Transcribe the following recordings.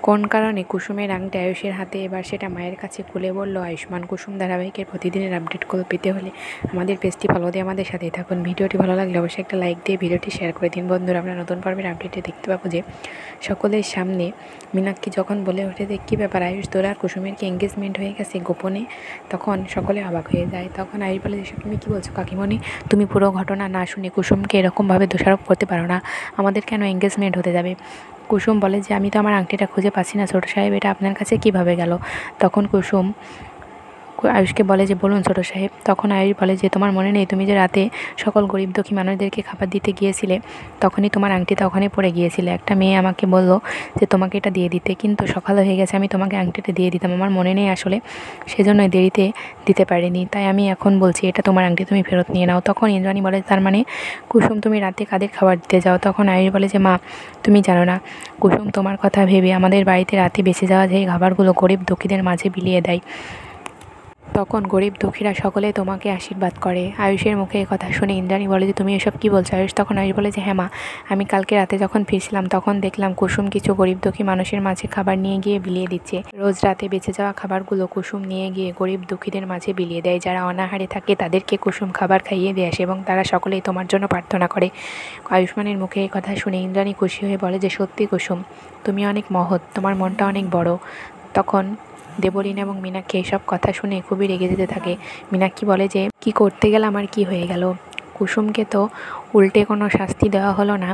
কোন কারণে কুসুমের আংটি আয়ুষের হাতে, এবার সেটা মায়ের কাছে খুলে বলল আয়ুষ্মান। কুসুম ধারাবাহিকের প্রতিদিনের আপডেটগুলো পেতে হলে আমাদের পেজটি ফলো দিয়ে আমাদের সাথেই থাকুন। ভিডিওটি ভালো লাগলে অবশ্যই একটা লাইক দিয়ে ভিডিওটি শেয়ার করে দিন। বন্ধুরা, আমরা নতুন পর্বের আপডেটে দেখতে পাবো যে সকলের সামনে মীনাক্ষী যখন বলে ওঠে যে কী ব্যাপার আয়ুষ, তোর আর কুসুমের কি এঙ্গেজমেন্ট হয়ে গেছে গোপনে? তখন সকলে অবাক হয়ে যায়। তখন আয়ুষ বলে যে তুমি কী বলছো কাকিমণি, তুমি পুরো ঘটনা না শুনে কুসুমকে এরকমভাবে দোষারোপ করতে পারো না। আমাদের কেন এঙ্গেজমেন্ট হতে যাবে? কুসুম বলে যে আমি তো আমার আংটিটা খুঁজে পাচ্ছি না ছোটো সাহেব, এটা আপনার কাছে কীভাবে গেল? তখন কুসুম আয়ুষকে বলে যে বলুন ছোটো সাহেব। তখন আয়ুষ বলে যে তোমার মনে নেই তুমি যে রাতে সকল গরিব দুঃখী মানুষদেরকে খাবার দিতে গিয়েছিলে, তখনই তোমার আংটিটা ওখানে পড়ে গিয়েছিলে। একটা মেয়ে আমাকে বললো যে তোমাকে এটা দিয়ে দিতে, কিন্তু সকাল হয়ে গেছে, আমি তোমাকে আংটিটা দিয়ে দিতাম, আমার মনে নেই আসলে, সেজন্যই দেরিতে দিতে পারিনি। তাই আমি এখন বলছি এটা তোমার আংটি, তুমি ফেরত নিয়ে নাও। তখন ইন্দ্রাণী বলে তার মানে কুসুম তুমি রাতে কাদের খাবার দিতে যাও? তখন আয়ুষ বলে যে মা তুমি জানো না, কুসুম তোমার কথা ভেবে আমাদের বাড়িতে রাতে বেঁচে যাওয়া যে খাবারগুলো গরিব দুঃখীদের মাঝে বিলিয়ে দেয়। তখন গরিব দুঃখীরা সকলে তোমাকে আশীর্বাদ করে। আয়ুষের মুখে এই কথা শুনে ইন্দ্রাণী বলে যে তুমি এসব কী বলছো আয়ুষ? তখন আয়ুষ বলে যে হ্যাঁ মা, আমি কালকে রাতে যখন ফিরছিলাম তখন দেখলাম কুসুম কিছু গরিব দুঃখী মানুষের মাঝে খাবার নিয়ে গিয়ে বিলিয়ে দিচ্ছে। রোজ রাতে বেঁচে যাওয়া খাবারগুলো কুসুম নিয়ে গিয়ে গরিব দুঃখীদের মাঝে বিলিয়ে দেয়। যারা অনাহারে থাকে তাদেরকে কুসুম খাবার খাইয়ে দিয়ে আসে এবং তারা সকলেই তোমার জন্য প্রার্থনা করে। আয়ুষ্মানের মুখে এই কথা শুনে ইন্দ্রাণী খুশি হয়ে বলে যে সত্যি কুসুম, তুমি অনেক মহৎ, তোমার মনটা অনেক বড়। তখন দেবলীন এবং মীনাক্ষী এইসব কথা শুনে খুবই রেগে যেতে থাকে। মীনাক্ষী বলে যে কি করতে গেলাম আর কি হয়ে গেল? কুসুমকে তো উল্টে কোনো শাস্তি দেওয়া হলো না,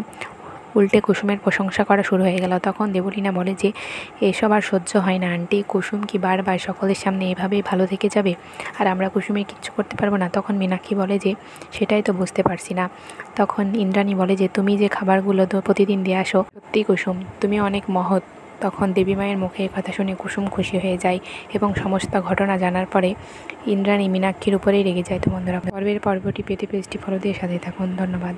উল্টে কুসুমের প্রশংসা করা শুরু হয়ে গেল। তখন দেবলীনা বলে যে এসব আর সহ্য হয় না আন্টি, কুসুম কি বারবার সকলের সামনে এভাবেই ভালো থেকে যাবে আর আমরা কুসুমের কিচ্ছু করতে পারবো না? তখন মীনাক্ষী বলে যে সেটাই তো বুঝতে পারছি না। তখন ইন্দ্রাণী বলে যে তুমি যে খাবারগুলো তো প্রতিদিন দিয়ে আসো, সত্যি কুসুম তুমি অনেক মহৎ। তখন দেবী মায়ের মুখে এই কথা শুনে কুসুম খুশি হয়ে যায় এবং সমস্ত ঘটনা জানার পরে ইন্দ্রাণী মীনাক্ষীর উপরেই রেগে যায়। তো বন্ধুরা, পর্বটি পেতে পেজটি ফলো দিয়ে সাথে থাকুন। ধন্যবাদ।